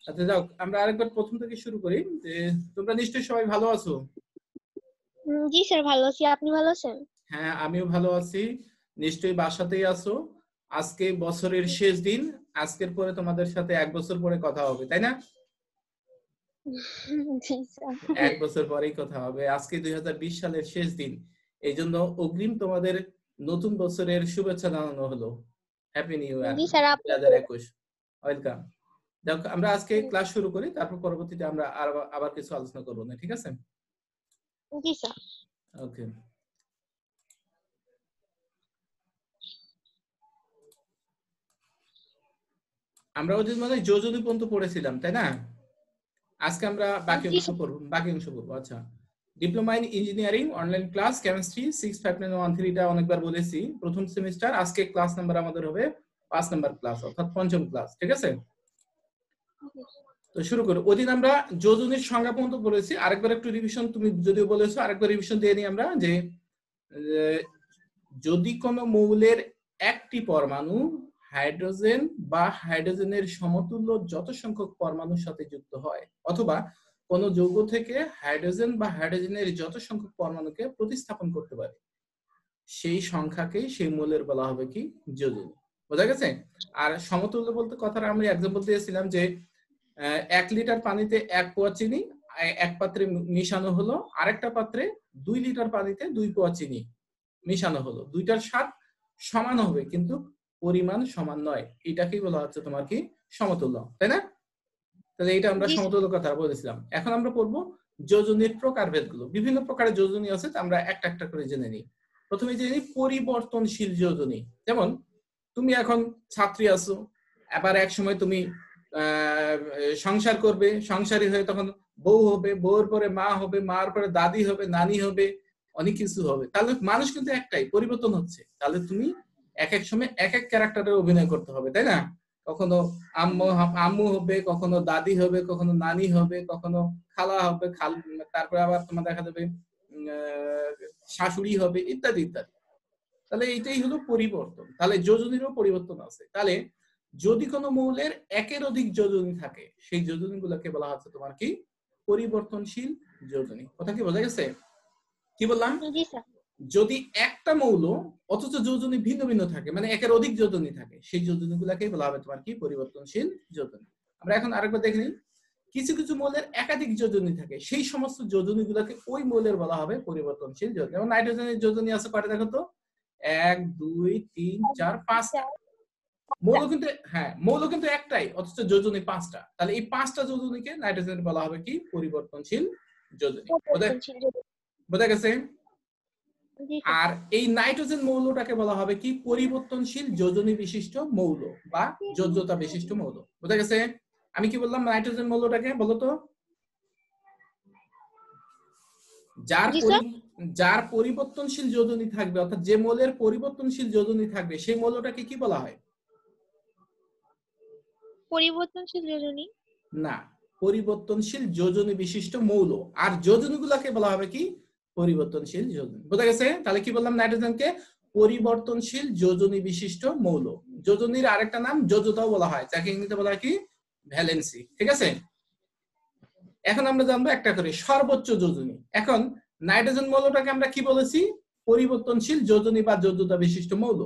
আচ্ছা যাও, আমরা আরেকবার প্রথম থেকে শুরু করি। যে তোমরা নিশ্চয়ই সবাই ভালো আছো? জি স্যার, ভালো আছি। আপনি ভালো আছেন? হ্যাঁ, আমিও ভালো আছি। নিশ্চয়ই বাসাতেই আছো। আজকে বছরের শেষ দিন। আজকের পরে তোমাদের সাথে 1 বছর পরে কথা হবে, তাই না? জি স্যার। 1 বছর পরেই কথা হবে। আজকে 2020 সালের শেষ দিন। এই জন্য অগ্রিম তোমাদের নতুন বছরের শুভেচ্ছা জানানো হলো। হ্যাপি নিউ ইয়ার জি স্যার, আপনি 2021। ওয়েলকাম। দেখো, আমরা আজকে ক্লাস শুরু করি, তারপর পরবর্তীতে আমরা আবার কিছু আলোচনা করবো না, ঠিক আছে? জি স্যার। ওকে। আমরা ওই দিন মানে যোজনী পর্যন্ত পড়েছিলাম, তাই না? আজকে আমরা বাকি জি অংশ স্যার। পড়বো, আচ্ছা। Diploma in engineering online class chemistry 65913 টা অনেকবার বলেছি। প্রথম সেমিস্টার, আজকে ক্লাস নাম্বার আমাদের হবে 5 নাম্বার ক্লাস, অর্থাৎ পঞ্চম ক্লাস, ঠিক আছে? তো শুরু করি। ওদিন আমরা যোজনীর সংজ্ঞা পর্যন্ত বলেছি। আরেকবার একটু রিভিশন, তুমি যদিও বলেছো, আরেকবার রিভিশন দিয়ে নিই আমরা। যে যদি কোনো মৌলের একটি পরমাণু হাইড্রোজেন বা হাইড্রোজেনের সমতুল্য যত সংখ্যক পরমাণুর সাথে যুক্ত হয়, অথবা কোন যৌগ থেকে হাইড্রোজেন বা হাইড্রোজেনের যত সংখ্যক পরমাণুকে প্রতিস্থাপন করতে পারে, সেই সংখ্যাকেই সেই মৌলের বলা হবে কি যোজনী। বোঝা গেছে? আর সমতুল্য বলতে কথাটা আমি এক্সাম্পল দিয়েছিলাম যে 1 লিটার পানিতে 1 পোয়া চিনি এক পাত্রে মিশানো হলো, আরেকটা পাত্রে 2 লিটার পানিতে 2 পোয়া চিনি মিশানো হলো। দুইটার স্বাদ সমান হবে, কিন্তু পরিমাণ সমান নয়। এটাকেই বলা হচ্ছে তোমার কি সমতুল্য, তাই না? তাহলে এটা আমরা জি স্যার। সমতুল্য কথা বলেছিলাম। এখন আমরা পড়বো যোজনীর প্রকারভেদগুলো। বিভিন্ন প্রকারের যোজনী আছে, আমরা একটা একটা করে জেনে নিই। প্রথমে জেনে নিই পরিবর্তনশীল যোজনী। যেমন তুমি এখন ছাত্রী আছো, আবার এক সময় তুমি সংসার করবে, সংসারী হয়ে তখন বউ হবে, বউর পরে মা হবে, মার পরে দাদি হবে, নানি হবে, অনেক কিছু হবে। তাহলে মানুষ কিন্তু একটাই, পরিবর্তন হচ্ছে। তাহলে তুমি এক এক সময় এক এক ক্যারেক্টারের অভিনয় করতে হবে, তাই না? কখনো আম্মু হবে, কখনো দাদি হবে, কখনো নানি হবে, কখনো খালা হবে, তারপরে আবার তোমার দেখা যাবে শাশুড়ি হবে, ইত্যাদি ইত্যাদি। তাহলে এইটাই হলো পরিবর্তন। তাহলে যোজনীরও পরিবর্তন আছে। তাহলে যদি কোনো মৌলের একের অধিক যোজনী থাকে, সেই যোজনী গুলোকে বলা হচ্ছে তোমার কি পরিবর্তনশীল যোজনী। কথা কি বোঝা গেছে? কি বললাম? জি স্যার। যদি একটা মৌল অথচ যোজনী ভিন্ন ভিন্ন থাকে, মানে একের অধিক যোজনী থাকে, সেই যোজনী গুলাকে বলা হবে তোমার কি পরিবর্তনশীল যোজনী। আমরা এখন আরেকবার দেখে নিই। কিছু কিছু মৌলের একাধিক যোজনী থাকে, সেই সমস্ত যোজনী গুলাকে ওই মৌলের বলা হবে পরিবর্তনশীল যোজনী। যেমন নাইট্রোজেনের যোজনী আছে কয়টা দেখো তো? 1 2 3 4 5টা। মৌল কিন্তু, হ্যাঁ, মৌল কিন্তু একটাই, অথচ যোজনী 5টা। তাহলে এই 5টা যোজনীকে নাইট্রোজেনের বলা হবে কি পরিবর্তনশীল যোজনী। বোঝা গেছে? জি স্যার। আর এই নাইট্রোজেন মৌলটাকে বলা হবে কি পরিবর্তনশীল যোজনী বিশিষ্ট মৌল বা যোজ্যতা বিশিষ্ট মৌল। বোঝা গেছে? আমি কি বললাম নাইট্রোজেন মৌলটাকে? বলতো। যার জি স্যার। যার পরিবর্তনশীল যোজনী থাকবে, অর্থাৎ যে মৌলের পরিবর্তনশীল যোজনী থাকবে, সেই মৌলটাকে কি বলা হয়? পরিবর্তনশীল যোজনী। না, পরিবর্তনশীল যোজনী বিশিষ্ট মৌল। আর যোজনীগুলোকে বলা হবে কি পরিবর্তনশীল যোজনী। বোঝা গেছে? তাহলে কি বললাম নাইট্রোজেনকে পরিবর্তনশীল যোজনী বিশিষ্ট মৌল। যোজনীর আরেকটা নাম যোজ্যতাও বলা হয়, যাকে ইংরেজিতে বলা হয় কি ভ্যালেন্সি। ঠিক আছে? এখন আমরা জানবো একটা করে সর্বোচ্চ যোজনী। এখন নাইট্রোজেন মৌলটাকে আমরা কি বলেছি? পরিবর্তনশীল যোজনী বা যোজ্যতা বিশিষ্ট মৌল।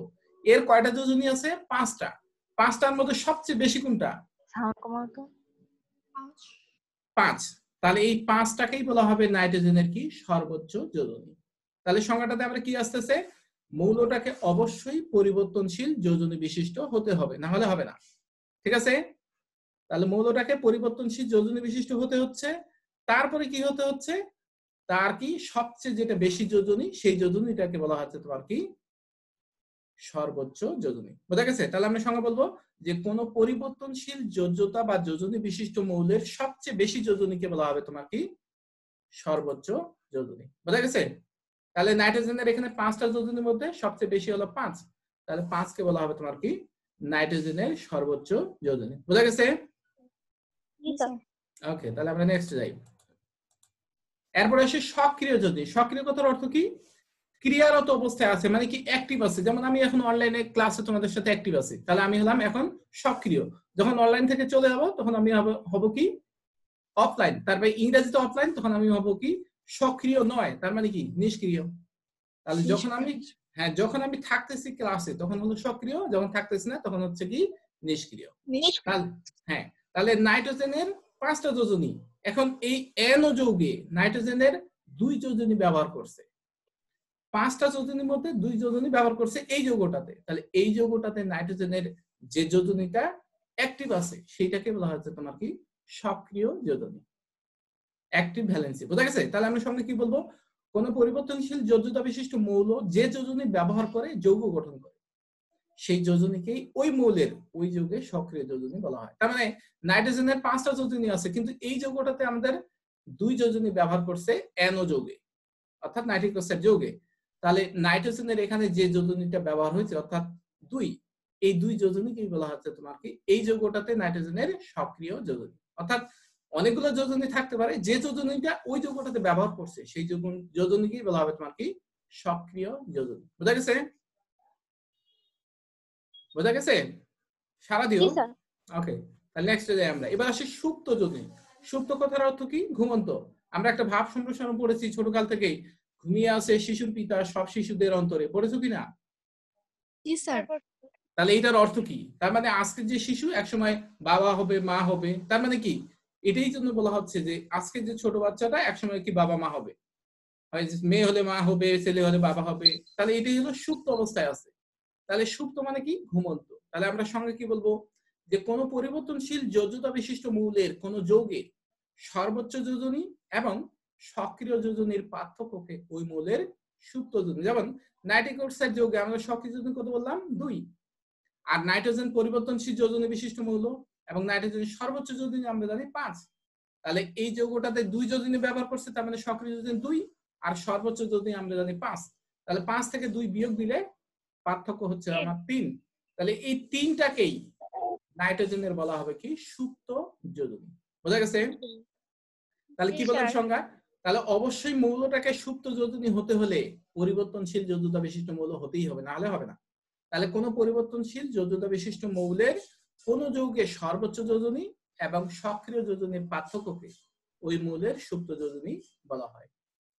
এর কয়টা যোজনী আছে? 5টা। 5টার মধ্যে সবচেয়ে বেশি কোনটা? 5। তাহলে এই 5টাকেই বলা হবে নাইট্রোজেনের কি সর্বোচ্চ যোজনী। তাহলে সংজ্ঞাটাতে আমরা কি আসতেছে? মৌলটাকে অবশ্যই পরিবর্তনশীল যোজনী বিশিষ্ট হতে হবে, না হলে হবে না। ঠিক আছে? তাহলে মৌলটাকে পরিবর্তনশীল যোজনী বিশিষ্ট হতে হচ্ছে। তারপরে কি হতে হচ্ছে? তার কি সবচেয়ে যেটা বেশি যোজনী, সেই যোজনীটাকে বলা হচ্ছে তোমার কি সর্বোচ্চ যোজনী। বোঝা গেছে? তাহলে আমরা সংজ্ঞা বলবো যে কোন পরিবর্তনশীল যোজ্যতা বা যোজনী বিশিষ্ট মৌলের সবচেয়ে বেশি যোজনীকে বলা হবে তোমার কি সর্বোচ্চ যোজনী। বোঝা গেছে? তাহলে নাইট্রোজেনের এখানে 5টা যোজনীর মধ্যে সবচেয়ে বেশি হলো 5। তাহলে 5কে বলা হবে তোমার কি নাইট্রোজেনের সর্বোচ্চ যোজনী। বোঝা গেছে? জি স্যার। ওকে, তাহলে আমরা নেক্সট যাই। এরপর আসে সক্রিয় যোজনী। সক্রিয় কথার অর্থ কি? ক্রিয়ারত অবস্থায় আছে, মানে কি অ্যাক্টিভ আছে। যেমন আমি এখন অনলাইনে ক্লাসে তোমাদের সাথে অ্যাক্টিভ আছি, তাহলে আমি হলাম এখন সক্রিয়। যখন অনলাইন থেকে চলে যাব তখন আমি হব কি অফলাইন, তারপরে ইংরেজিতে অফলাইন, তখন আমি হব কি সক্রিয় নয়, তার মানে কি নিষ্ক্রিয়। তাহলে যখন আমি থাকতেছি ক্লাসে তখন হলো সক্রিয়, যখন থাকতেছি না তখন হচ্ছে কি নিষ্ক্রিয়। হ্যাঁ, তাহলে নাইট্রোজেনের 5টা যোজনী, এখন এই NO যৌগে নাইট্রোজেনের 2 যোজনী ব্যবহার করছে, 5টা যোজনীর মধ্যে 2 যোজনী ব্যবহার করছে এই যৌগটাতে। তাহলে এই যৌগটাতে নাইট্রোজেনের যে যোজনীটা অ্যাক্টিভ আছে সেইটাকে বলা হচ্ছে তোমার কি সক্রিয় যোজনী, অ্যাক্টিভ ভ্যালেন্সি। বোঝা গেছে? তাহলে আমরা সঙ্গে কি বলবো, কোন পরিবর্তনশীল যোজ্যতা বিশিষ্ট মৌল যে যোজনী ব্যবহার করে যৌগ গঠন করে সেই যোজনীকেই ওই মৌলের ওই যৌগে সক্রিয় যোজনী বলা হয়। তার মানে নাইট্রোজেনের 5টা যোজনী আছে, কিন্তু এই যৌগটাতে আমাদের 2 যোজনী ব্যবহার করছে NO যৌগে, অর্থাৎ নাইট্রিক অক্সাইড যৌগে। তাহলে নাইট্রোজেনের এখানে যে যোজনীটা ব্যবহার হয়েছে অর্থাৎ 2, এই 2 যোজনীকেই বলা হচ্ছে তোমার কি এই যৌগটাতে নাইট্রোজেনের সক্রিয় যোজনী। অর্থাৎ অনেকগুলো যোজনী থাকতে পারে, যে যোজনীটা ওই যৌগটাতে ব্যবহার করছে সেই যোজনীকেই বলা হবে তোমার কি সক্রিয় যোজনী। বোঝা গেছে? বোঝা গেছে? সারা দিও। ওকে, তাহলে নেক্সট যাই আমরা। এবার আসি সুপ্ত যোজনী। সুপ্ত কথার অর্থ কি? ঘুমন্ত। আমরা একটা ভাব সম্প্রসারণ পড়েছি ছোটকাল থেকেই, ঘুমিয়ে আছে শিশুর পিতা সব শিশুদের অন্তরে, পড়েছো কিনা? জি স্যার। তাহলে এটার অর্থ কি? তার মানে আজকের যে শিশু একসময় বাবা হবে, মা হবে, তার মানে কি এটাই জন্য বলা হচ্ছে যে আজকের যে ছোট বাচ্চাটা একসময় কি বাবা মা হবে, হয় মেয়ে হলে মা হবে, ছেলে হলে বাবা হবে। তাহলে এটাই হলো সুপ্ত অবস্থায় আছে। তাহলে সুপ্ত মানে কি ঘুমন্ত। তাহলে আমরা সঙ্গে কি বলবো, যে কোন পরিবর্তনশীল যোজ্যতা বিশিষ্ট মৌলের কোন যৌগের সর্বোচ্চ যোজনী এবং সক্রিয় যোজনীর পার্থক্যকে ওই মৌলের সুপ্ত যোজনী। যেমন নাইট্রিক অক্সাইড যৌগে আমরা সক্রিয় যোজনী কত বললাম? 2। আর নাইট্রোজেন পরিবর্তনশীল যোজনী বিশিষ্ট মৌল এবং নাইট্রোজেনের সর্বোচ্চ যোজনী আমরা জানি 5। তাহলে এই যৌগটাতে 2 যোজনী ব্যবহার করছে, তার মানে সক্রিয় যোজনী 2 আর সর্বোচ্চ যোজনী আমরা জানি 5। তাহলে 5 থেকে 2 বিয়োগ দিলে পার্থক্য হচ্ছে আমার 3। তাহলে এই 3টাকেই নাইট্রোজেনের বলা হবে কি সুপ্ত যোজনী। বোঝা গেছে? তাহলে কি বললাম সংজ্ঞা? তাহলে অবশ্যই মৌলটাকে সুপ্ত যোজনী হতে হলে পরিবর্তনশীল যোজ্যতা বিশিষ্ট মৌল হতেই হবে, না হলে হবে না। তাহলে কোন পরিবর্তনশীল যোজ্যতা বিশিষ্ট মৌলের কোন যৌগের সর্বোচ্চ যোজনী এবং সক্রিয় যোজনীর পার্থক্যকে ওই মৌলের সুপ্ত যোজনী বলা হয়।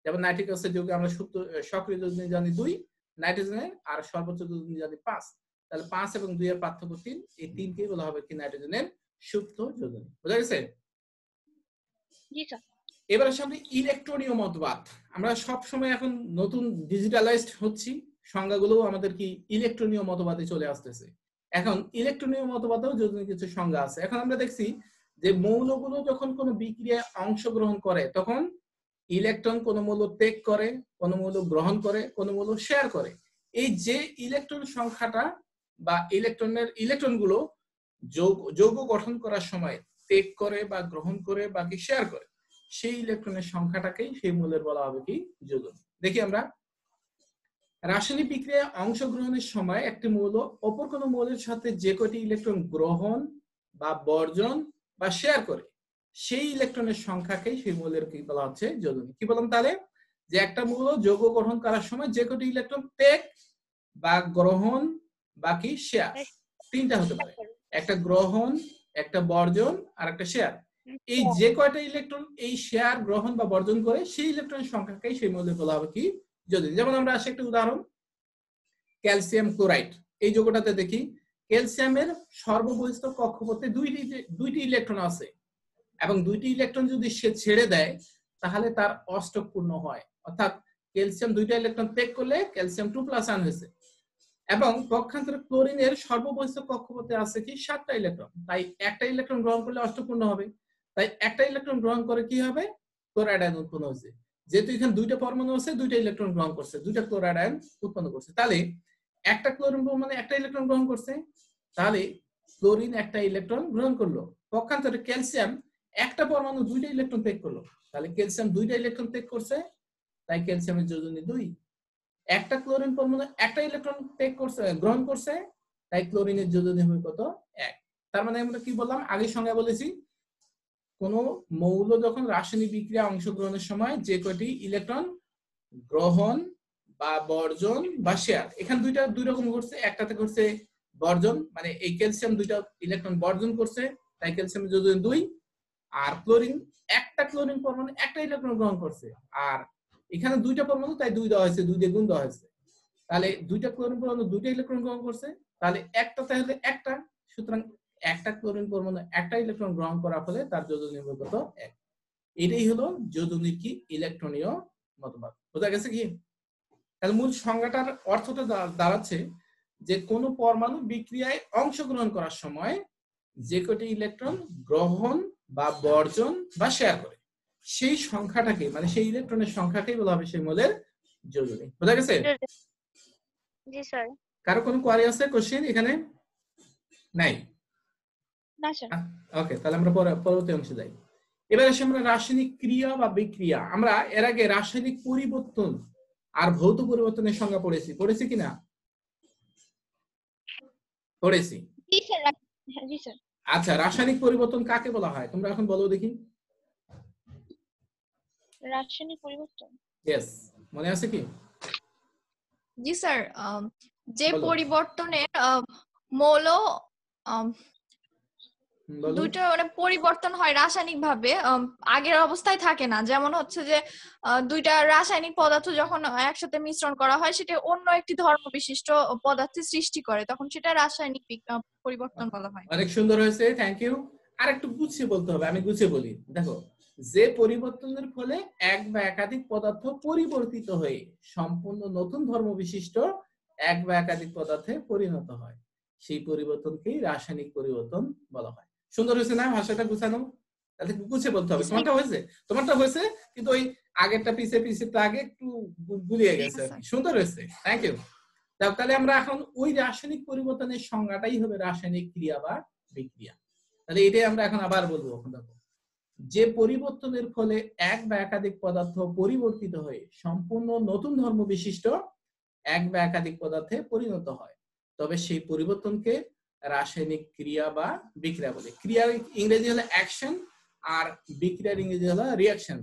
যেমন নাইট্রিক অক্সাইড যৌগে আমরা সক্রিয় যোজনী জানি 2, নাইট্রোজেনের আর সর্বোচ্চ যোজনী জানি 5। তাহলে 5 এবং 2 এর পার্থক্য 3, এই 3কেই বলা হবে কি নাইট্রোজেনের সুপ্ত যোজনী। বোঝা গেছে? জি স্যার। এবার সামনে ইলেকট্রনীয় মতবাদ। আমরা সব সময় এখন নতুন ডিজিটালাইজড হচ্ছি, সংজ্ঞাগুলো আমাদের কি ইলেকট্রনীয় মতবাদে চলে আসতেছে। এখন ইলেকট্রনীয় মতবাদেও যোজনী কিছু সংজ্ঞা আছে। এখন আমরা দেখছি যে মৌলগুলো যখন কোনো বিক্রিয়ায় অংশগ্রহণ করে তখন ইলেকট্রন কোন মৌল ত্যাগ করে, কোন মৌল গ্রহণ করে, কোন মৌল শেয়ার করে। এই যে ইলেকট্রন সংখ্যাটা বা ইলেকট্রনগুলো যৌগ গঠন করার সময় ত্যাগ করে বা গ্রহণ করে বা কি শেয়ার করে, সেই ইলেকট্রনের সংখ্যাটাকেই সেই মৌলের বলা হবে কি যোজনী। দেখি আমরা রাসায়নিক বিক্রিয়ায় অংশগ্রহণের সময় একটি মৌল অপর কোনো মৌলের সাথে যে কয়টি ইলেকট্রন গ্রহণ বা বর্জন বা শেয়ার করে সেই ইলেকট্রনের সংখ্যাকেই সেই মৌলের কি বলা হচ্ছে যোজনী। কি বললাম তাহলে, যে একটা মৌল যৌগ গঠন করার সময় যে কয়টি ইলেকট্রন ত্যাগ বা গ্রহণ বা কি শেয়ার, 3টা হতে পারে, একটা গ্রহণ, একটা বর্জন আর একটা শেয়ার। এই যে কয়টা ইলেকট্রন এই শেয়ার, গ্রহণ বা বর্জন করে সেই ইলেকট্রনের সংখ্যাকেই সেই মৌলের বলা হবে কি যোজনী। যেমন আমরা আসি একটা উদাহরণ, ক্যালসিয়াম ক্লোরাইড। এই যৌগটাতে দেখি ক্যালসিয়ামের সর্ববহিস্থ কক্ষপথে 2টি ইলেকট্রন আছে এবং 2টি ইলেকট্রন যদি সে ছেড়ে দেয় তাহলে তার অষ্টক পূর্ণ হয়, অর্থাৎ ক্যালসিয়াম 2টা ইলেকট্রন ত্যাগ করলে ক্যালসিয়াম 2+ আয়ন হয়েছে। এবং পক্ষান্তরে ক্লোরিনের সর্ববহিস্থ কক্ষপথে আছে কি 7টা ইলেকট্রন, তাই একটা ইলেকট্রন গ্রহণ করলে অষ্টপূর্ণ হবে, তাই একটা ইলেকট্রন গ্রহণ করে কি হবে ক্লোরাইড আয়ন উৎপন্ন হয়েছে। যেহেতু এখানে 2টা পরমাণু আছে, 2টা ইলেকট্রন গ্রহণ করছে, 2টা ক্লোরাইড আয়ন উৎপন্ন করছে। তাহলে একটা ক্লোরিন পরমাণু একটা ইলেকট্রন গ্রহণ করছে, তাহলে ক্লোরিন একটা ইলেকট্রন গ্রহণ করলো। পক্ষান্তরে ক্যালসিয়াম একটা পরমাণু 2টা ইলেকট্রন ত্যাগ করলো, তাহলে ক্যালসিয়াম 2টা ইলেকট্রন ত্যাগ করছে, তাই ক্যালসিয়ামের যোজনী 2। একটা ক্লোরিন পরমাণু একটা ইলেকট্রন ত্যাগ করছে, গ্রহণ করছে, তাই ক্লোরিনের যোজনী হবে কত 1। তার মানে আমরা কি বললাম, আগে সংজ্ঞা বলেছি, কোন মৌল যখন রাসায়নিক বিক্রিয়া অংশগ্রহণের সময় যে কয়টি ইলেকট্রন গ্রহণ বা বর্জন বা শেয়ার, এখানে দুই রকম ঘটছে, একটাতে ঘটছে বর্জন, মানে এই ক্যালসিয়াম দুইটা ইলেকট্রন বর্জন করছে, তাই ক্যালসিয়াম যোজনী 2। আর ক্লোরিন একটা ক্লোরিন পরমাণু একটা ইলেকট্রন গ্রহণ করছে, আর এখানে দুইটা পরমাণু তাই 2 দেওয়া হয়েছে, 2 দিয়ে গুণ দেওয়া হয়েছে। তাহলে দুইটা ক্লোরিন পরমাণু দুইটা ইলেকট্রন গ্রহণ করছে, তাহলে একটা তাহলে একটা, সুতরাং একটা ক্লোরিন পরমাণু একটা ইলেকট্রন গ্রহণ করার ফলে তার যোজনী হবে কত? 1। এটাই হলো যোজনীর কি ইলেকট্রনীয় মতবাদ। বোঝা গেছে কি? তাহলে মূল সংজ্ঞাটার অর্থটা দাঁড়াচ্ছে যে কোন পরমাণু বিক্রিয়ায় অংশগ্রহণ করার সময় যে কটি ইলেকট্রন গ্রহণ বা বর্জন বা শেয়ার করে সেই সংখ্যাটাকে, মানে সেই ইলেকট্রনের সংখ্যাকেই বলা হবে সেই মৌলের যোজনী। বোঝা গেছে? জি স্যার। কারো কোনো কোয়ারি আছে, কোশ্চেন এখানে? নাই? না স্যার। ওকে, তাহলে আমরা পরবর্তী অংশে যাই। এবার আসি আমরা রাসায়নিক ক্রিয়া বা বিক্রিয়া। আমরা এর আগে রাসায়নিক পরিবর্তন আর ভৌত পরিবর্তনের সংজ্ঞা পড়েছি কিনা? পড়েছি। জি স্যার। হ্যাঁ জি স্যার। আচ্ছা, রাসায়নিক পরিবর্তন কাকে বলা হয় তোমরা এখন বলো দেখি। রাসায়নিক পরিবর্তন। ইয়েস, মনে আছে কি? জি স্যার, যে বলো। পরিবর্তনের মৌল বলো। দুটো মানে পরিবর্তন হয় রাসায়নিক ভাবে, আগের অবস্থায় থাকে না। যেমন হচ্ছে যে দুইটা রাসায়নিক পদার্থ যখন একসাথে মিশ্রণ করা হয় সেটা অন্য একটি ধর্ম বিশিষ্ট পদার্থের সৃষ্টি করে, তখন সেটা রাসায়নিক পরিবর্তন বলা হয়। অনেক সুন্দর হয়েছে, থ্যাংক ইউ। আর একটু গুছিয়ে বলতে হবে, আমি গুছিয়ে বলি। দেখো, যে পরিবর্তনের ফলে এক বা একাধিক পদার্থ পরিবর্তিত হয়ে সম্পূর্ণ নতুন ধর্ম বিশিষ্ট এক বা একাধিক পদার্থে পরিণত হয়, সেই পরিবর্তনকেই রাসায়নিক পরিবর্তন বলা হয়। সুন্দর হয়েছে না ভাষাটা গুছানো? তাহলে গুছিয়ে বলতে হবে। তোমারটা হয়েছে কিন্তু ওই আগেরটা পিছে আগে একটু গুলিয়ে গেছে। সুন্দর হয়েছে, থ্যাংক ইউ। তাহলে আমরা এখন ওই রাসায়নিক পরিবর্তনের সংজ্ঞাটাই হবে রাসায়নিক ক্রিয়া বা বিক্রিয়া। তাহলে এটাই আমরা এখন আবার বলবো। দেখো, যে পরিবর্তনের ফলে এক বা একাধিক পদার্থ পরিবর্তিত হয়ে সম্পূর্ণ নতুন ধর্ম বিশিষ্ট এক বা একাধিক পদার্থে পরিণত হয়, তবে সেই পরিবর্তনকে রাসায়নিক ক্রিয়া বা বিক্রিয়া বলে। ক্রিয়ার ইংরেজি হলো অ্যাকশন, আর বিক্রিয়ার ইংরেজি হলো রিঅ্যাকশন।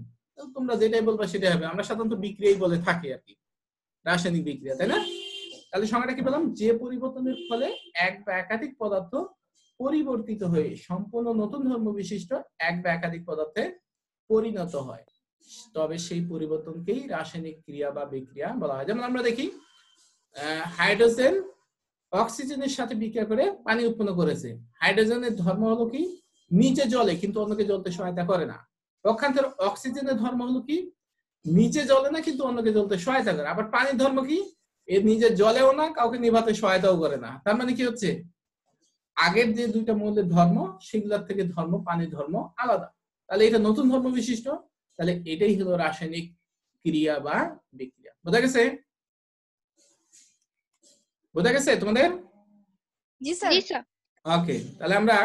তোমরা যেটাই বলবা সেটাই হবে, আমরা সাধারণত বিক্রিয়াই বলে থাকি আর কি, রাসায়নিক বিক্রিয়া, তাই না? তাহলে সংজ্ঞাটা কি বললাম? যে পরিবর্তনের ফলে এক বা একাধিক পদার্থ পরিবর্তিত হয়ে সম্পূর্ণ নতুন ধর্ম বিশিষ্ট এক বা একাধিক পদার্থে পরিণত হয়, তবে সেই পরিবর্তনকেই রাসায়নিক ক্রিয়া বা বিক্রিয়া বলা হয়। যেমন আমরা দেখি, হাইড্রোজেন অক্সিজেনের সাথে বিক্রিয়া করে পানি উৎপন্ন করেছে। হাইড্রোজেনের ধর্ম হলো কি? নিজে জ্বলে কিন্তু অন্যকে জ্বলতে সহায়তা করে না। পক্ষান্তরে অক্সিজেনের ধর্ম হলো কি? নিজে জ্বলে না কিন্তু অন্যকে জ্বলতে সহায়তা করে। আবার পানির ধর্ম কি? এর নিজে জ্বলেও না, কাউকে নিভাতে সহায়তাও করে না। তার মানে কি হচ্ছে, আগের যে দুইটা মৌলের ধর্ম সেগুলোর থেকে ধর্ম, পানির ধর্ম আলাদা। তাহলে এটা নতুন ধর্ম বিশিষ্ট, তাহলে এটাই হলো রাসায়নিক ক্রিয়া বা বিক্রিয়া। বোঝা গেছে? বোঝা গেছে তোমাদের? জি স্যার। জি স্যার। ওকে, তাহলে আমরা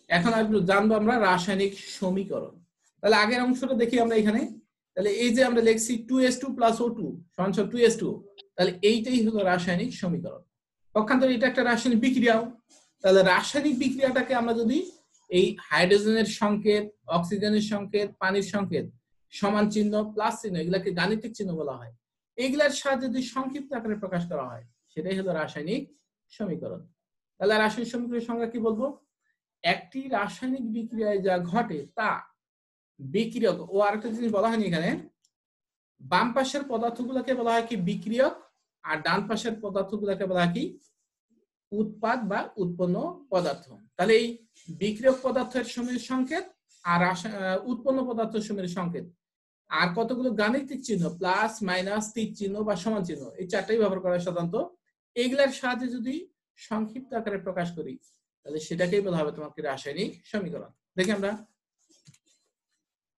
এখন একটু জানবো আমরা রাসায়নিক সমীকরণ। তাহলে আগের অংশটা দেখি আমরা এখানে। তাহলে এই যে আমরা লিখছি 2s2 + O2 = 2s2, তাহলে এইটাই হলো রাসায়নিক সমীকরণ। পক্ষান্তরে এটা একটা রাসায়নিক বিক্রিয়াও। তাহলে রাসায়নিক বিক্রিয়াটাকে আমরা যদি এই হাইড্রোজেনের সংকেত, অক্সিজেনের সংকেত, পানির সংকেত, সমান চিহ্ন, প্লাস চিহ্ন, এগুলাকে গাণিতিক চিহ্ন বলা হয়। এগুলার সাহায্যে যদি সংক্ষিপ্ত আকারে প্রকাশ করা হয় সেটাই হলো রাসায়নিক সমীকরণ। তাহলে রাসায়নিক সমীকরণের সংজ্ঞা কি বলবো? একটি রাসায়নিক বিক্রিয়ায় যা ঘটে তা বিক্রিয়ক। ও আরেকটা জিনিস বলা হয়নি এখানে, বাম পাশের পদার্থগুলোকে বলা হয় কি? বিক্রিয়ক। আর ডান পাশের পদার্থগুলোকে বলা হয় কি? উৎপাদ বা উৎপন্ন পদার্থ। তাহলে এই বিক্রিয়ক পদার্থের সময়ের সংকেত আর উৎপন্ন পদার্থের সময়ের সংকেত আর কতগুলো গাণিতিক চিহ্ন, প্লাস, মাইনাস, তীর চিহ্ন বা সমান চিহ্ন, এই চারটাই ব্যবহার করা হয় সাধারণত। এগুলার সাহায্যে যদি সংক্ষিপ্ত আকারে প্রকাশ করি তাহলে সেটাকেই বলা হবে তোমাকে রাসায়নিক সমীকরণ। দেখি আমরা,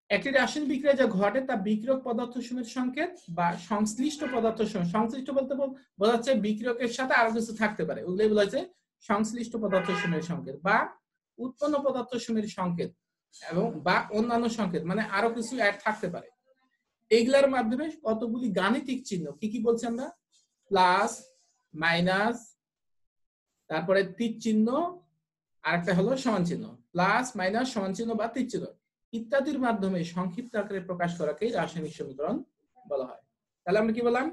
একটি রাসায়নিক বিক্রিয়া যা ঘটে তা বিক্রিয়ক পদার্থ সময়ের সংকেত বা সংশ্লিষ্ট পদার্থ সময়। সংশ্লিষ্ট বলতে বোঝাচ্ছে বিক্রিয়কের সাথে আরো কিছু থাকতে পারে, ওগুলোই বলা হচ্ছে সংশ্লিষ্ট পদার্থ সময়ের সংকেত, বা উৎপন্ন পদার্থ সময়ের সংকেত এবং বা অন্যান্য সংকেত, মানে আরো কিছু অ্যাড থাকতে পারে। এগুলার মাধ্যমে কতগুলি গাণিতিক চিহ্ন, কি কি বলছি আমরা? প্লাস, মাইনাস, তারপরে তীর চিহ্ন, আরেকটা হলো সমান চিহ্ন। প্লাস, মাইনাস, সমান চিহ্ন বা তীর চিহ্ন ইত্যাদির মাধ্যমে সংক্ষিপ্ত আকারে প্রকাশ করাকেই রাসায়নিক সমীকরণ বলা হয়। তাহলে আমরা কি বললাম?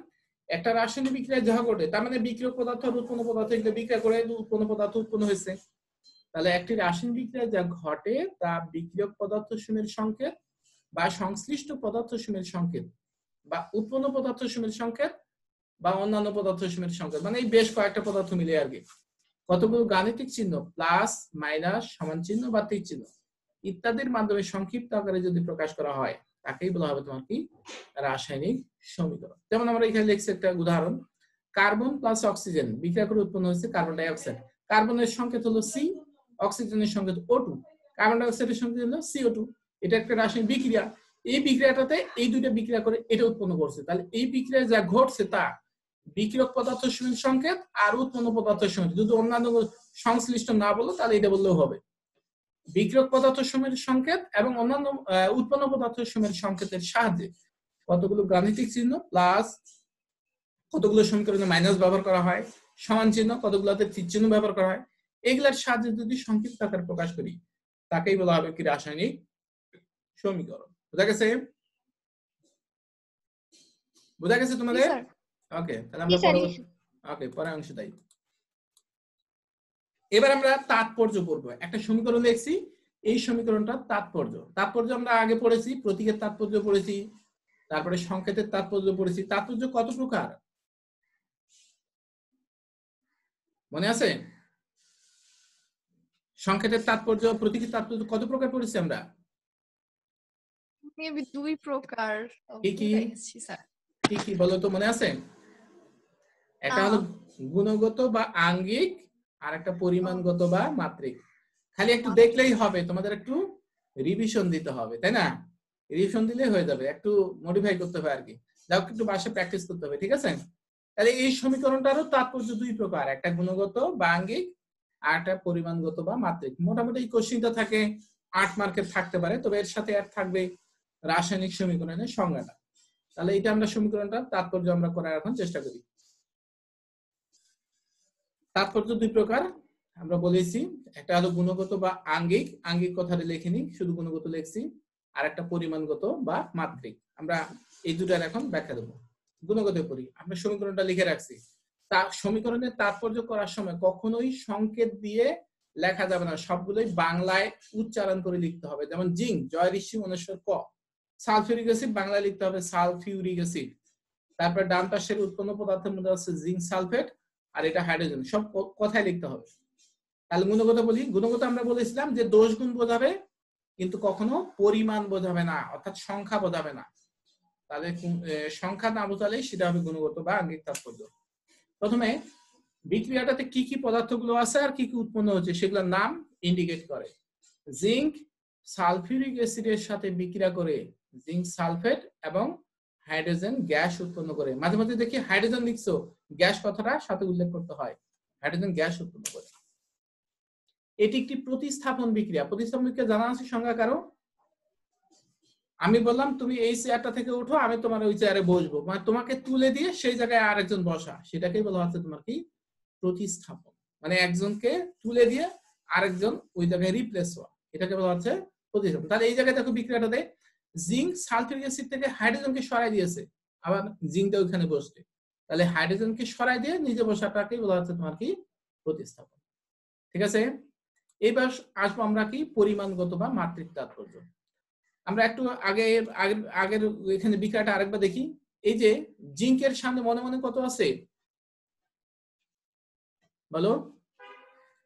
একটা রাসায়নিক বিক্রিয়া যাহা ঘটে, তার মানে বিক্রিয়ক পদার্থ আর উৎপন্ন পদার্থ এগুলো বিক্রিয়া করে উৎপন্ন পদার্থ উৎপন্ন হয়েছে। তাহলে একটি রাসায়নিক বিক্রিয়া যা ঘটে তা বিক্রিয়ক পদার্থ সমূহের সংকেত বা সংশ্লিষ্ট পদার্থ সমূহের সংকেত বা উৎপন্ন পদার্থ সমূহের সংকেত বা অন্যান্য পদার্থ সমূহের সংকেত, মানে এই বেশ কয়েকটা পদার্থ মিলে আর কি। কতগুলো গাণিতিক চিহ্ন প্লাস মাইনাস সমান চিহ্ন বা তীর চিহ্ন ইত্যাদির মাধ্যমে সংক্ষিপ্ত আকারে যদি প্রকাশ করা হয় তাকেই বলা হবে তোমার কি রাসায়নিক সমীকরণ। যেমন আমরা এখানে লিখছি একটা উদাহরণ, কার্বন প্লাস অক্সিজেন বিক্রিয়া করে উৎপন্ন হয়েছে কার্বন ডাই অক্সাইড। কার্বনের সংকেত হলো সি, অক্সিজেনের সংকেত O2, কার্বন ডাই অক্সাইডের সংকেত হলো CO2। এটা একটা রাসায়নিক বিক্রিয়া। এই বিক্রিয়াটাতে এই দুইটা বিক্রিয়া করে এটা উৎপন্ন করছে। তাহলে এই বিক্রিয়া যা ঘটছে তা বিক্রিয়ক পদার্থ সমূহের সংকেত আর উৎপন্ন পদার্থের সংকেত। যদি অন্যান্য সংশ্লিষ্ট না বলো তাহলে এটা বললেও হবে। বিক্রিয়ক পদার্থ সমূহের সংকেত এবং অন্যান্য উৎপন্ন পদার্থ সমূহের সংকেতের সাহায্যে কতগুলো গাণিতিক চিহ্ন প্লাস কতগুলো সমীকরণে মাইনাস ব্যবহার করা হয়, সমান চিহ্ন কতগুলোতে তীর চিহ্ন ব্যবহার করা হয়, এগুলার সাহায্যে যদি সংক্ষিপ্ত আকারে প্রকাশ করি তাকেই বলা হবে কি রাসায়নিক সমীকরণ। বুঝা গেছে? বুঝা গেছে তোমাদের? ওকে, তাহলে আমরা পরের অংশে যাই। এবার আমরা তাৎপর্য পড়বো। একটা সমীকরণ লিখছি, এই সমীকরণটার তাৎপর্য আমরা আগে পড়েছি, প্রতীকের তাৎপর্য পড়েছি, তারপরে সংকেতের তাৎপর্য পড়েছি। তাৎপর্য কত প্রকার মনে আছে? সংকেতের তাৎপর্য, প্রতীকের তাৎপর্য কত প্রকার পড়েছি আমরা? মেবি 2 প্রকার। কি কি বলো তো, মনে আছে? একটা হলো গুণগত বা আঙ্গিক, আর একটা পরিমাণগত বা মাত্রিক। খালি একটু দেখলেই হবে, তোমাদের একটু রিভিশন দিতে হবে, তাই না? রিভিশন দিলেই হয়ে যাবে, একটু মডিফাই করতে হবে আর কি, যাও একটু বাসায় প্র্যাকটিস করতে হবে, ঠিক আছে? তাহলে এই সমীকরণটারও তাৎপর্য 2 প্রকার, একটা গুণগত বা আঙ্গিক আর একটা পরিমাণগত বা মাত্রিক। মোটামুটি এই কোশ্চেনটা থাকে 8 মার্কের থাকতে পারে, তবে এর সাথে আর থাকবে রাসায়নিক সমীকরণের সংজ্ঞাটা। তাহলে এটা আমরা সমীকরণটা তাৎপর্য আমরা করার এখন চেষ্টা করি। তাৎপর্য 2 প্রকার আমরা বলেছি, একটা হলো গুণগত বা আঙ্গিক, আঙ্গিক কথাটা লিখিনি, শুধু গুণগত লিখছি, আর একটা পরিমাণগত বা মাত্রিক। আমরা এই দুটার এখন ব্যাখ্যা দেবো। গুণগত পরি, আমরা সমীকরণটা লিখে রাখছি। তা সমীকরণের তাৎপর্য করার সময় কখনোই সংকেত দিয়ে লেখা যাবে না, সবগুলোই বাংলায় উচ্চারণ করে লিখতে হবে। যেমন জিঙ্ক, জয় ঋষি অনস্বর ক, সালফিউরিক অ্যাসিড বাংলায় লিখতে হবে সালফিউরিক অ্যাসিড। তারপর ডান পাশের উৎপন্ন পদার্থের মধ্যে আছে জিঙ্ক সালফেট, আর এটা হাইড্রোজেন, সব কথাই লিখতে হবে। তাহলে গুণগত বলি, গুণগত আমরা বলেছিলাম যে দোষ গুণ বোঝাবে কিন্তু কখনো পরিমাণ বোঝাবে না, অর্থাৎ সংখ্যা বোঝাবে না। তাহলে সংখ্যা না বোঝালে সেটা হবে গুণগত বা আঙ্গিক তাৎপর্য। প্রথমে বিক্রিয়াটাতে কি কি পদার্থগুলো আছে আর কি কি উৎপন্ন হচ্ছে সেগুলোর নাম ইন্ডিকেট করে। জিঙ্ক সালফিউরিক অ্যাসিডের সাথে বিক্রিয়া করে জিঙ্ক সালফেট এবং হাইড্রোজেন গ্যাস উৎপন্ন করে। মাঝে মাঝে দেখি হাইড্রোজেন লিখছো, গ্যাস কথাটা সাথে উল্লেখ করতে হয়, হাইড্রোজেন গ্যাস উৎপন্ন করে। এটি একটি প্রতিস্থাপন বিক্রিয়া। প্রতিস্থাপন বিক্রিয়া জানা আছে সংজ্ঞা কারো? আমি বললাম তুমি এই চেয়ারটা থেকে উঠো, আমি তোমার ওই চেয়ারে বসবো, মানে তোমাকে তুলে দিয়ে সেই জায়গায় আরেকজন বসা, সেটাকেই বলা হচ্ছে তোমার কি প্রতিস্থাপন। মানে একজনকে তুলে দিয়ে আরেকজন ওই জায়গায় রিপ্লেস হওয়া, এটাকে বলা হচ্ছে প্রতিস্থাপন। তাহলে এই জায়গায় দেখো বিক্রিয়াটাতে জিঙ্ক সালফিউরিক অ্যাসিড থেকে হাইড্রোজেনকে সরাই দিয়েছে, আবার জিঙ্কটা ওইখানে বসবে, তাহলে হাইড্রোজেনকে সরাই দিয়ে নিজে বসাটাকেই বলা হচ্ছে তোমার কি প্রতিস্থাপন। ঠিক আছে? এবার আসবো আমরা কি পরিমাণগত বা মাত্রিক তাৎপর্য। আমরা একটু আগের এখানে বিক্রিয়াটা আরেকবার দেখি। এই যে জিঙ্কের সামনে মনে মনে কত আছে বলো?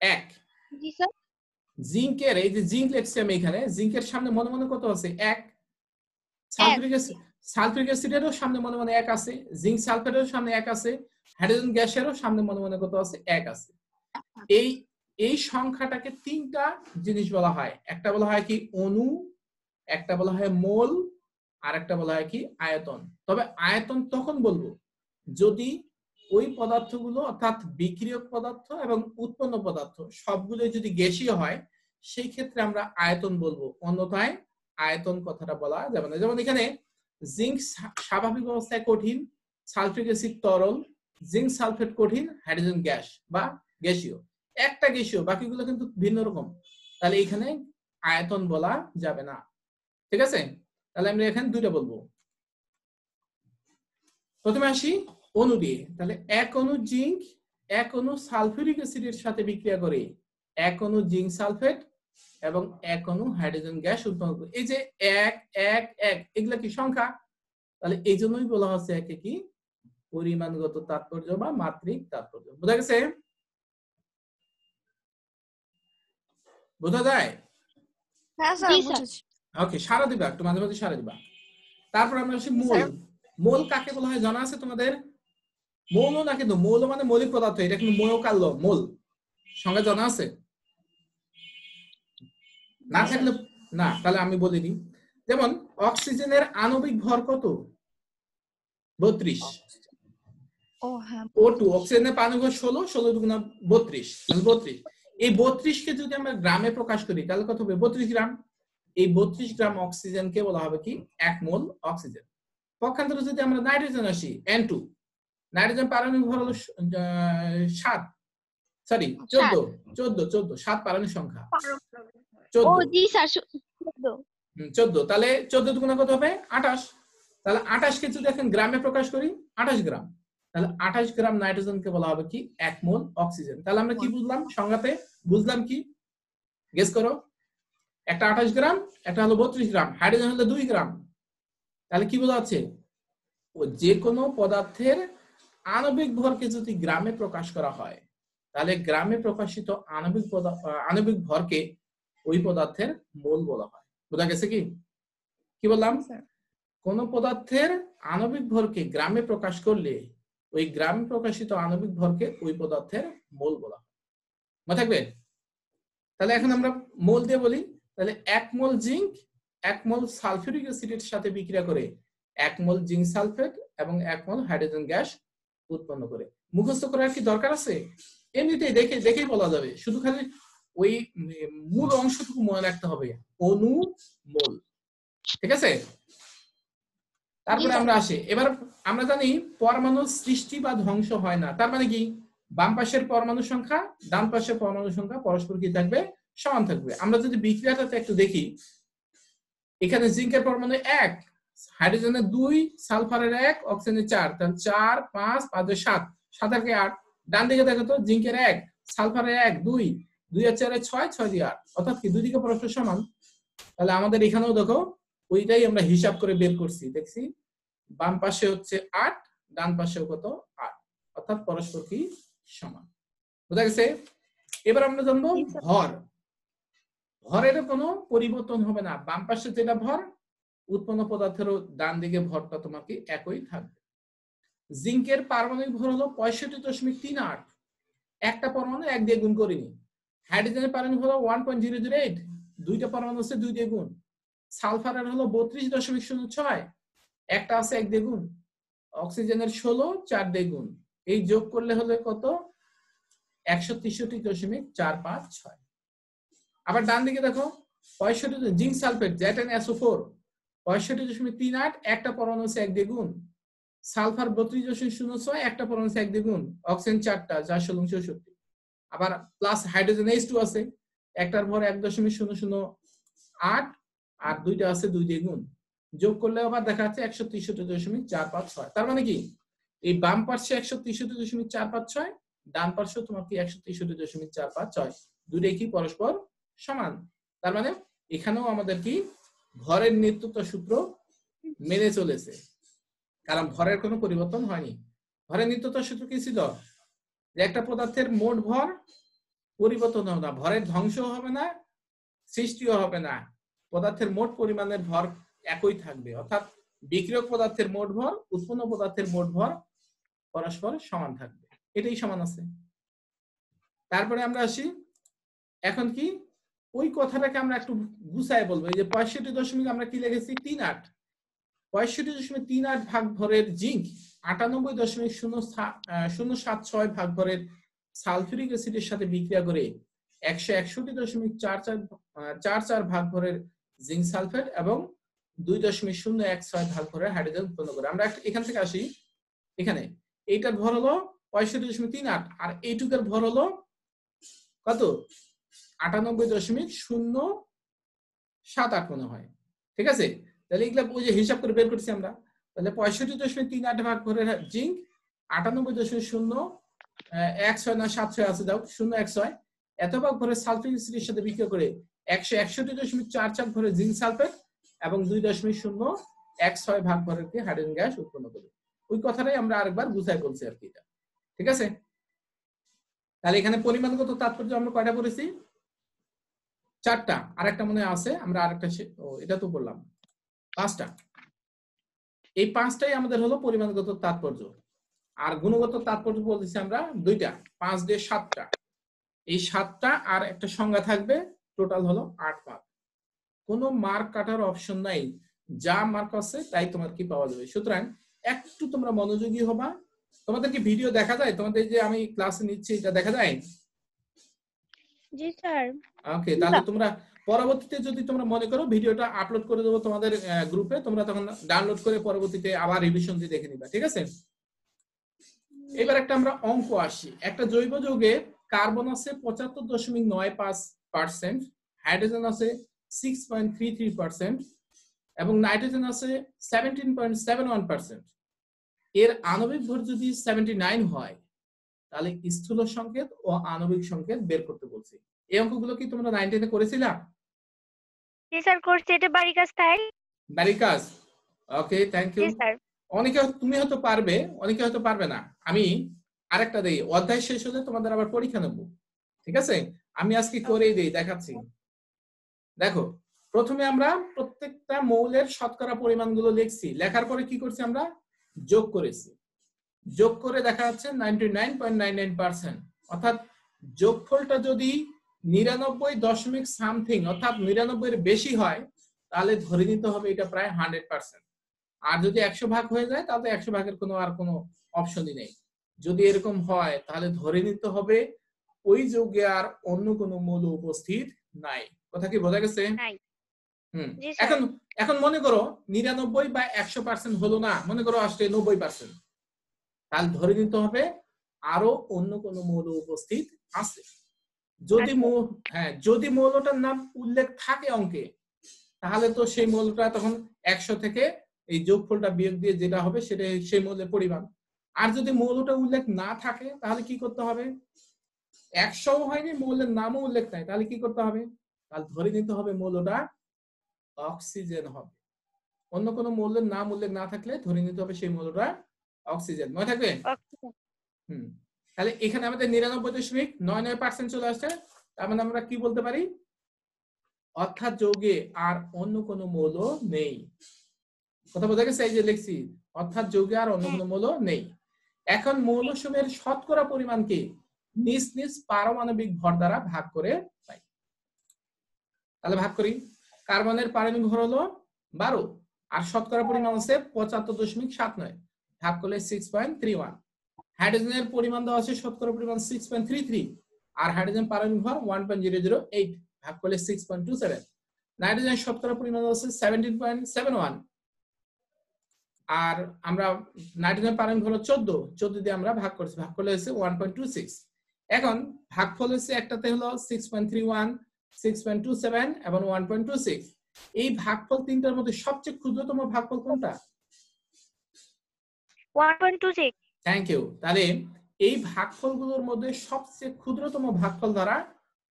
1। জি স্যার। জিঙ্কের, এই যে জিঙ্ক লিখছি আমি এখানে, জিঙ্কের সামনে মনে মনে কত আছে? 1। সালফিউরিক অ্যাসিডেরও সামনে মনে মনে 1 আছে, জিঙ্ক সালফেটেরও সামনে 1 আছে, হাইড্রোজেন গ্যাসেরও সামনে মনে মনে কত আছে? 1 আছে। এই সংখ্যাটাকে 3টা জিনিস বলা হয়। একটা বলা হয় কি অণু, একটা বলা হয় মোল, আর একটা বলা হয় কি আয়তন। তবে আয়তন তখন বলবো যদি ওই পদার্থগুলো অর্থাৎ বিক্রিয়ক পদার্থ এবং উৎপন্ন পদার্থ সবগুলো যদি গ্যাসীয় হয়, সেই ক্ষেত্রে আমরা আয়তন বলবো, অন্যথায় আয়তন কথাটা বলা যাবে না। যেমন এখানে জিঙ্ক স্বাভাবিক অবস্থায় কঠিন, সালফিউরিক অ্যাসিড তরল, জিঙ্ক সালফেট কঠিন, হাইড্রোজেন গ্যাস বা গ্যাসীয়। একটা গ্যাসীয়, বাকিগুলো কিন্তু ভিন্ন রকম, তাহলে এখানে আয়তন বলা যাবে না। ঠিক আছে? তাহলে আমরা এখানে দুইটা বলবো। প্রথমে আসি অণু দিয়ে, তাহলে এক অণু জিঙ্ক এক অণু সালফিউরিক অ্যাসিডের সাথে বিক্রিয়া করে এক অণু জিঙ্ক সালফেট এবং এক অণু হাইড্রোজেন গ্যাস উৎপন্ন করে। এই যে এক এক এক এগুলা কি সংখ্যা, তাহলে এই জন্যই বলা হচ্ছে একে কি পরিমাণগত তাৎপর্য বা মাত্রিক তাৎপর্য। বোঝা গেছে? বোঝা যায়? হ্যাঁ স্যার জি স্যার। বুঝেছি। ওকে, সারা দিবা, একটু মাঝে মাঝে সারা দিবা। তারপর আমরা আসি মোল। স্যার মোল কাকে বলা হয় জানা আছে তোমাদের? মৌল না, কিন্তু মৌল মানে মৌলিক পদার্থ, এটা কিন্তু মৌলকাল্য মোল সংজ্ঞা জানা আছে? না থাকলে না, তাহলে আমি বলে দিই। যেমন অক্সিজেনের আণবিক ভর কত? 32। ও হ্যাঁ O2 অক্সিজেনের আণবিক ভর 16, 16 দুগুণা 32, তাহলে 32। এই 32 কে যদি আমরা গ্রামে প্রকাশ করি তাহলে কত হবে? 32 গ্রাম। এই 32 গ্রাম অক্সিজেনকে বলা হবে কি 1 মোল অক্সিজেন। পক্ষান্তরে যদি আমরা নাইট্রোজেন আসি N2, নাইট্রোজেন পারমাণবিক ভর হলো 7, সরি 14, 7 পারমাণবিক সংখ্যা ও 14। জি স্যার। 14, তাহলে 14 দুগুণা কত হবে? 28। তাহলে 28 কে যদি এখন গ্রামে প্রকাশ করি 28 গ্রাম, তাহলে 28 গ্রাম নাইট্রোজেনকে বলা হবে কি 1 মোল অক্সিজেন। তাহলে আমরা কি বুঝলাম সংজ্ঞাতে? বুঝলাম কি? গেস করো। একটা 28 গ্রাম, একটা হলো 32 গ্রাম, হাইড্রোজেন হলো 2 গ্রাম। তাহলে কি বোঝা যাচ্ছে? ও যে কোনো পদার্থের আণবিক ভরকে যদি গ্রামে প্রকাশ করা হয় তাহলে গ্রামে প্রকাশিত আণবিক ভরকে ওই পদার্থের মোল বলা হয়। বোঝা গেছে কি? কি বললাম? কোন পদার্থের আণবিক ভরকে গ্রামে প্রকাশ করলে ওই গ্রামে প্রকাশিত আণবিক ভরকে ওই পদার্থের মোল বলা হয়। মনে থাকবে? তাহলে এখন আমরা মোল দিয়ে বলি। তাহলে 1 মোল জিঙ্ক 1 মোল সালফিউরিক অ্যাসিডের সাথে বিক্রিয়া করে 1 মোল জিঙ্ক সালফেট এবং 1 মোল হাইড্রোজেন গ্যাস উৎপন্ন করে। মুখস্থ করার কি দরকার আছে? এমনিতেই দেখেই বলা যাবে, শুধু খালি ওই মূল অংশটুকু মনে রাখতে হবে, অণু মোল। ঠিক আছে? তারপরে আমরা আসি, এবার আমরা জানি পরমাণু সৃষ্টি বা ধ্বংস হয় না। তার মানে কি বাম পাশের পরমাণু সংখ্যা ডান পাশের পরমাণু সংখ্যা পরস্পর কি থাকবে? সমান থাকবে। আমরা যদি বিক্রিয়াটাতে একটু দেখি, এখানে জিঙ্কের পরমাণু 1, হাইড্রোজেনের 2, সালফারের 1, অক্সিজেনের 4, তাহলে 4 5 5 7, 7 আর 8। ডান দিকে দেখো তো, জিঙ্কের 1, সালফারের 1, 2, 2 আর 4 6, 6 দিয়ে 8, অর্থাৎ কি দুই দিকে পরস্পর সমান। তাহলে আমাদের এখানেও দেখো ওইটাই আমরা হিসাব করে বের করছি, দেখছি বাম পাশে হচ্ছে 8, ডান পাশেও কত? 8, অর্থাৎ পরস্পর কি সমান। বুঝা গেছে? এবার আমরা জানবো ভর। ভরের কোনো পরিবর্তন হবে না, বাম পাশে যেটা ভর উৎপন্ন পদার্থেরও ডান দিকে ভরটা তোমার কি একই থাকবে। জিঙ্কের পারমাণবিক ভর হলো 65.38, একটা পরমাণু 1 দিয়ে গুণ করিনি। হাইড্রোজেনের পারমাণবিক ভর হলো 1.008, দুইটা পরমাণু আছে 2 দিয়ে গুণ। সালফারের হলো 32.06, একটা আছে 1 দিয়ে গুণ। অক্সিজেনের 16, 4 দিয়ে গুণ। এই যোগ করলে হলে কত? 163.456। আবার ডান দিকে দেখো 65 জিঙ্ক সালফেট ZnSO4 65.38, একটা পরমাণু আছে 1 দিয়ে গুণ। সালফার 32.06, একটা পরমাণু আছে 1 দিয়ে গুণ। অক্সিজেন 4টা 4 64। আবার প্লাস হাইড্রোজেন H2 আছে, একটার ভর 1.008 আর দুইটা আছে 2 দিয়ে গুণ। যোগ করলে আবার দেখা যাচ্ছে 163.456। তার মানে কি এই বাম পাশে 163.456, ডান পাশে তোমার কি 163.456, দুটোই কি পরস্পর সমান। তার মানে এখানেও আমাদের কি ভরের নিত্যতা সূত্র মেনে চলেছে, কারণ ভরের কোনো পরিবর্তন হয়নি। ভরের নিত্যতা সূত্র কি ছিল? যে একটা পদার্থের মোট ভর পরিবর্তন হবে না, ভরের ধ্বংস হবে না, সৃষ্টিও হবে না, পদার্থের মোট পরিমাণের ভর একই থাকবে। অর্থাৎ বিক্রিয়ক পদার্থের মোট ভর উৎপন্ন পদার্থের মোট ভর পরস্পর সমান থাকবে, এটাই সমান আছে। তারপরে আমরা আসি, এখন কি ওই কথাটাকে আমরা একটু গুছায় বলবো। এই যে 65 আমরা কি লিখেছি? 38। 65.38 ভাগ ভরের জিঙ্ক 98.076 ভাগ ভরের সালফিউরিক অ্যাসিডের সাথে বিক্রিয়া করে 161.44 ভাগ ভরের জিঙ্ক সালফেট এবং 2.016 ভাগ ভরের হাইড্রোজেন উৎপন্ন করে। আমরা এখান থেকে আসি, এখানে এইটার ভর হলো 65.38 আর এইটুকের ভর হলো কত? 98.078 মনে হয়। ঠিক আছে? তাহলে এগুলা ওই যে হিসাব করে বের করছি আমরা। তাহলে 65.38 ভাগ ভরের জিঙ্ক 98.0 না 700 আছে, দাও 016 এত ভাগ ভরে সালফিউরিক অ্যাসিডের সাথে বিক্রিয়া করে 161.44 ভরে জিঙ্ক সালফেট এবং 2.016 ভাগ ভরে হাইড্রোজেন গ্যাস উৎপন্ন করে। ওই কথাটাই আমরা আরেকবার বুঝাই বলছি আর কি এটা, ঠিক আছে? তাহলে এখানে পরিমাণগত তাৎপর্য আমরা কয়টা পড়েছি? 4টা। আরেকটা মনে আছে, আমরা আরেকটা এটা তো বললাম 5টা। এই 5টাই আমাদের হলো পরিমাণগত তাৎপর্য। আর গুণগত তাৎপর্য বলতেছি আমরা 2টা, 5 দিয়ে 7টা। এই 7টা আর একটা সংজ্ঞা থাকবে, টোটাল হলো 8 মার্ক। কোনো মার্ক কাটার অপশন নাই, যা মার্ক আছে তাই তোমার কি পাওয়া যাবে। সুতরাং একটু তোমরা মনোযোগী হবা। তোমাদের কি ভিডিও দেখা যায়? তোমাদের যে আমি ক্লাসে নিচ্ছি এটা দেখা যায়? জি স্যার। ওকে, তাহলে তোমরা পরবর্তীতে যদি তোমরা মনে করো ভিডিওটা আপলোড করে দেবো তোমাদের গ্রুপে, তোমরা তখন ডাউনলোড করে পরবর্তীতে আবার রিভিশন দিয়ে দেখে নিবা, ঠিক আছে? এবার একটা আমরা অঙ্ক আসি। একটা জৈব যৌগে কার্বন আছে 75.95%, হাইড্রোজেন আছে 6.33% এবং নাইট্রোজেন আছে 17.71%। এর আণবিক ভর যদি 79 হয় তাহলে স্থূল সংকেত ও আণবিক সংকেত বের করতে বলছি। এই অঙ্কগুলো কি তোমরা 9 এ করেছিলা? জি স্যার করছি, এটা বাড়ি কাজ তাই। বাড়ি কাজ, ওকে, থ্যাংক ইউ। G sir. অনেকে তুমি হয়তো পারবে, অনেকে হয়তো পারবে না। আমি আরেকটা দেই, অধ্যায় শেষ হলে তোমাদের আবার পরীক্ষা নেব, ঠিক আছে? আমি আজকে করেই দেই, দেখাচ্ছি। দেখো, প্রথমে আমরা প্রত্যেকটা মৌলের শতকরা পরিমাণগুলো লিখছি, লেখার পরে কি করছি আমরা? যোগ করেছি। যোগ করে দেখা যাচ্ছে 99.99%, অর্থাৎ যোগফলটা যদি 99 দশমিক সামথিং অর্থাৎ 99 এর বেশি হয় তাহলে ধরে নিতে হবে এটা প্রায় 100%। আর যদি 100 ভাগ হয়ে যায় তাহলে 100 ভাগের কোনো অপশনই নেই। যদি এরকম হয় তাহলে ধরে নিতে হবে ওই যৌগে আর অন্য কোনো মৌল উপস্থিত নাই। কথা কি বোঝা গেছে? এখন মনে করো 99 বা 100% হলো না, মনে করো আসলে 90%, তাহলে ধরে নিতে হবে আরো অন্য কোনো মৌল উপস্থিত আছে। যদি মৌলটার নাম উল্লেখ থাকে অঙ্কে, তাহলে তো সেই মৌলটা তখন 100 থেকে এই যোগফলটা বিয়োগ দিয়ে যেটা হবে সেটা সেই মৌলের পরিমাণ। আর যদি মৌলটা উল্লেখ না থাকে তাহলে কি করতে হবে? 100 হয়নি, মৌলের নামও উল্লেখ নাই, তাহলে কি করতে হবে? তাহলে ধরে নিতে হবে মৌলটা অক্সিজেন হবে। অন্য কোনো মৌলের নাম উল্লেখ না থাকলে ধরে নিতে হবে সেই মৌলটা অক্সিজেন। মনে থাকবে? তাহলে এখানে আমাদের 99.99% চলে আসছে। তার মানে আমরা কি বলতে পারি? অর্থাৎ যৌগে আর অন্য কোনো মৌল নেই। কথা বোঝা গেছে? এই যে লিখছি, অর্থাৎ যৌগে আর অন্য কোনো মৌল নেই। এখন মৌলসমূহের শতকরা পরিমাণকে নিজ নিজ পারমাণবিক ভর দ্বারা ভাগ করে পাই। তাহলে ভাগ করি। কার্বনের পারমাণবিক ভর হলো 12 আর শতকরা পরিমাণ আছে 75.79, ভাগ করলে 6.31। হাইড্রোজেনের পরিমাণ দেওয়া আছে শতকরা পরিমাণ 6.33 আর হাইড্রোজেন পারমাণবিক ভর 1.008, ভাগ করলে 6.27। নাইট্রোজেনের শতকরা পরিমাণ আছে 17.71 আর আমরা নাইট্রোজেন পারমাণবিক ভর 14 দিয়ে আমরা ভাগ করছি, ভাগ করলে হচ্ছে 1.26। এখন ভাগফল হচ্ছে একটাতে হলো 6.31, 6.27 এবং 1.26। এই ভাগফল তিনটার মধ্যে সবচেয়ে ক্ষুদ্রতম ভাগফল কোনটা? 1.26। Thank you. তাহলে এই ভাগফলগুলোর মধ্যে সবচেয়ে ক্ষুদ্রতম ভাগফল দ্বারা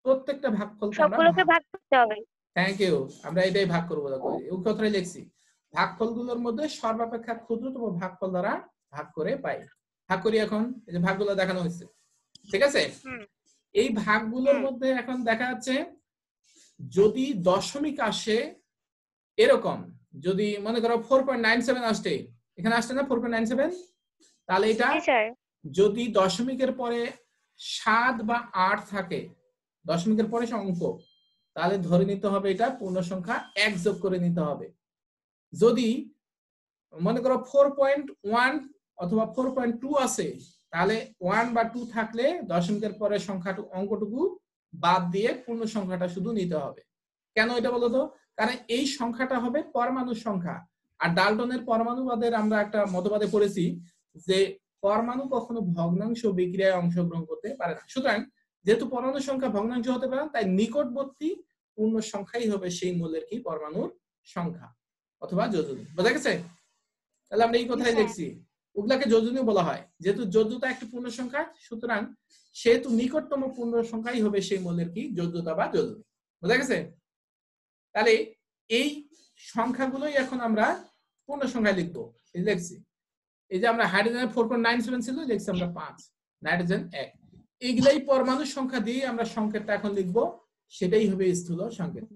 প্রত্যেকটা ভাগফলকে আমরা সবগুলোকে ভাগ করতে হবে। থ্যাংক ইউ, আমরা এটাই ভাগ করব। দেখো এই কথাটাই লিখছি, ভাগফলগুলোর মধ্যে সর্বাপেক্ষা ক্ষুদ্রতম ভাগফল দ্বারা ভাগ করে পাই। ভাগ করি। এখন এই যে ভাগগুলো দেখানো হয়েছে, ঠিক আছে? এই ভাগগুলোর মধ্যে এখন দেখা যাচ্ছে যদি দশমিক আসে এরকম, যদি মনে করো 4.97 আসছে, এখানে আসছে না 4.97, তাহলে এটা যদি দশমিকের পরে 7 বা 8 থাকে, দশমিকের পরে অঙ্ক, তাহলে ধরে নিতে হবে এটা পূর্ণ সংখ্যা 1 যোগ করে নিতে হবে। যদি মনে করো 4.1 অথবা 4.2 আছে, তাহলে 1 বা 2 থাকলে দশমিকের পরে সংখ্যাটুকু অঙ্কটুকু বাদ দিয়ে পূর্ণ সংখ্যাটা শুধু নিতে হবে। কেন এটা বলো তো? কারণ এই সংখ্যাটা হবে পরমাণুর সংখ্যা। আর ডাল্টনের পরমাণুবাদের আমরা একটা মতবাদে পড়েছি যে পরমাণু কখনো ভগ্নাংশ বিক্রিয়ায় অংশগ্রহণ করতে পারে না। সুতরাং যেহেতু পরমাণুর সংখ্যা ভগ্নাংশ হতে পারে না, তাই নিকটবর্তী পূর্ণ সংখ্যাই হবে সেই মৌলের কি পরমাণুর সংখ্যা অথবা যোজনী। বোঝা গেছে? তাহলে আমরা এই কথাই লিখছি, ওগুলাকে যোজনীয় বলা হয়। যেহেতু যোজ্যতা একটি পূর্ণ সংখ্যা, সুতরাং সেহেতু নিকটতম পূর্ণ সংখ্যাই হবে সেই মৌলের কি যোজ্যতা বা যোজনী। বুঝা গেছে? তাহলে এই সংখ্যাগুলোই এখন আমরা পূর্ণ সংখ্যায় লিখবো। এই লিখছি, এই যে আমরা হাইড্রোজেনের 4.97 ছিল, লিখছি আমরা 5, নাইট্রোজেন 1। এইগুলাই পরমাণুর সংখ্যা দিয়ে আমরা সংকেতটা এখন লিখবো, সেটাই হবে স্থূল সংকেত।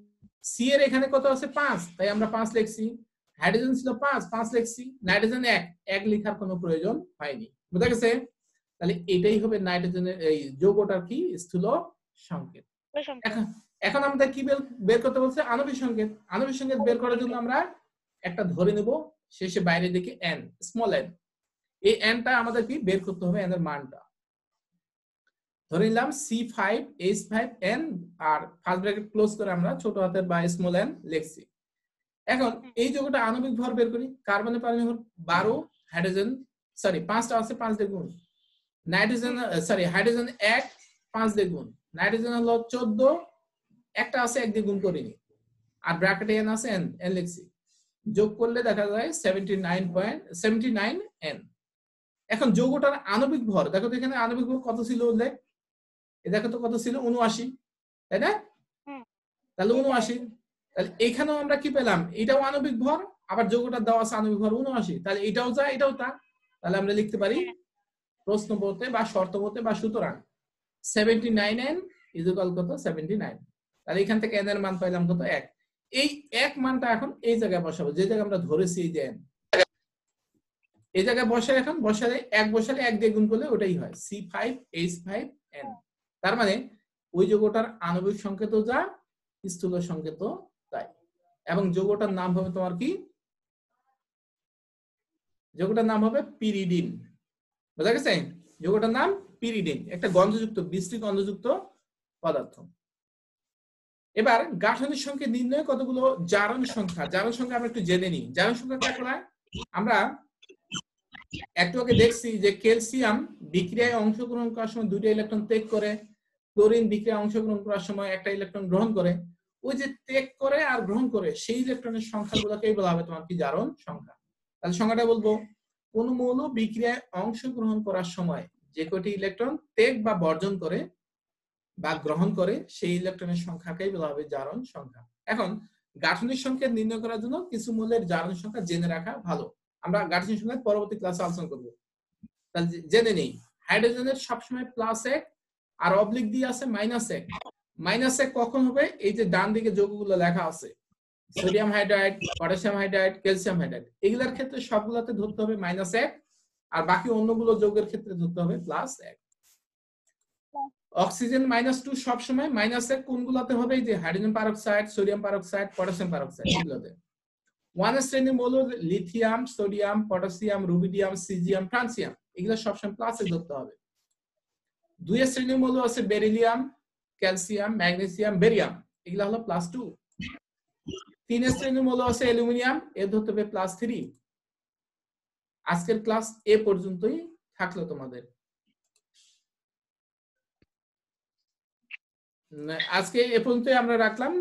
সি এর এখানে কত আছে 5, তাই আমরা 5 লিখছি। হাইড্রোজেন ছিল 5 লিখছি। নাইট্রোজেন 1 লিখার কোনো প্রয়োজন হয়নি। বুঝা গেছে? তাহলে এটাই হবে নাইট্রোজেনের এই যৌগটার কি স্থূল সংকেত। এখন এখন আমাদের কি বের করতে বলছে? আণবিক সংকেত। আণবিক সংকেত বের করার জন্য আমরা একটা ধরে নেব, শেষে বাইরে দিকে n, স্মল n। এই nটা আমাদের কি বের করতে হবে, n এর মানটা। ধরে নিলাম C5H5N, আর ফার্স্ট ব্র্যাকেট ক্লোজ করে আমরা ছোট হাতের বা স্মল n লিখছি। এখন এই যৌগটা আণবিক ভর বের করি। কার্বনের পারমাণবিক ভর 12, হাইড্রোজেন 5টা আছে 5 দিয়ে গুণ, নাইট্রোজেন হাইড্রোজেন 1 5 দিয়ে গুণ, নাইট্রোজেন হলো 14, একটা আছে 1 দিয়ে গুণ করিনি, আর ব্র্যাকেটে n আছে n লিখছি। যোগ করলে দেখা যায় 79 n। এখন যৌগটার আণবিক ভর দেখো তো, এখানে আণবিক ভর কত ছিল উল্লেখ, দেখো তো কত ছিল, 79, তাই না? তাহলে 79, তাহলে এখানেও আমরা কি পেলাম, এটাও আণবিক ভর, আবার যৌগটার দেওয়া আছে আণবিক ভর 79, তাহলে এটাও যা এটাও তা। তাহলে আমরা লিখতে পারি প্রশ্ন বলতে বা শর্ত বলতে বা সুতরাং 79n কত 79। তাহলে এখান থেকে n এর মান পাইলাম কত 1। এই 1 মানটা এখন এই জায়গায় বসাবো, যে জায়গায় আমরা ধরেছি এই যে n, এই জায়গায় বসাই। এখন বসালে 1 বসালে 1 দিয়ে গুণ করলে ওটাই হয় C5H5N। তার মানে ওই যৌগটার আণবিক সংকেত যা, স্থূল সংকেত তাই। এবং যৌগটার নাম হবে তোমার কি, যৌগটার নাম হবে পিরিডিন। বুঝা গেছে? যৌগটার নাম পিরিডিন, একটা গন্ধযুক্ত বিশ্রী গন্ধযুক্ত পদার্থ। এবার গাঠনিক সংকেত নির্ণয় কতগুলো জারণ সংখ্যা, জারণ সংখ্যা আমরা একটু জেনে নিই। জারণ সংখ্যা কাকে বলে? আমরা একটু আগে দেখছি যে ক্যালসিয়াম বিক্রিয়ায় অংশগ্রহণ করার সময় 2টা ইলেকট্রন ত্যাগ করে, ক্লোরিন বিক্রিয়ায় অংশগ্রহণ করার সময় একটা ইলেকট্রন গ্রহণ করে। ওই যে ত্যাগ করে আর গ্রহণ করে সেই ইলেকট্রনের সংখ্যাগুলোকেই বলা হবে তোমার কি জারণ সংখ্যা। তাহলে সংখ্যাটা বলবো, কোন মৌল বিক্রিয়ায় অংশগ্রহণ করার সময় যে কয়টি ইলেকট্রন ত্যাগ বা বর্জন করে বা গ্রহণ করে সেই ইলেকট্রনের সংখ্যাকেই বলা হবে জারণ সংখ্যা। এখন গাঠনিক সংকেত নির্ণয় করার জন্য কিছু মৌলের জারণ সংখ্যা জেনে রাখা ভালো। আমরা গাঠনিক সংকেত পরবর্তী ক্লাসে আলোচনা করব। তাহলে জেনে নেই, হাইড্রোজেনের সবসময় +1 আর অবলিক দিয়ে আছে -1। -1 কখন হবে? এই যে ডান দিকে যৌগগুলো লেখা আছে, sodium hydride, potassium hydride, calcium hydride, এগুলোর ক্ষেত্রে সবগুলোতে ধরতে হবে -1, আর বাকি অন্যগুলো যৌগের ক্ষেত্রে ধরতে হবে +1। অক্সিজেন -2 সব সময় -1 কোনগুলোতে হবে? এই যে hydrogen peroxide, sodium peroxide, potassium peroxide, এগুলোতে। 1 শ্রেণীর মৌল lithium, sodium, potassium, rubidium, caesium, francium, এগুলো সবসময় প্লাসে ধরতে হবে। 2 শ্রেণীর মৌল আছে বেরিলিয়াম, ক্যালসিয়াম, ম্যাগনেসিয়াম, বেরিয়াম, এগুলো হলো +2। 3 শ্রেণীর মৌল আছে অ্যালুমিনিয়াম, এর ধরতে হবে +3। আজকের ক্লাস এ পর্যন্তই থাকলো তোমাদের। আজকে এ পর্যন্তই আমরা রাখলাম।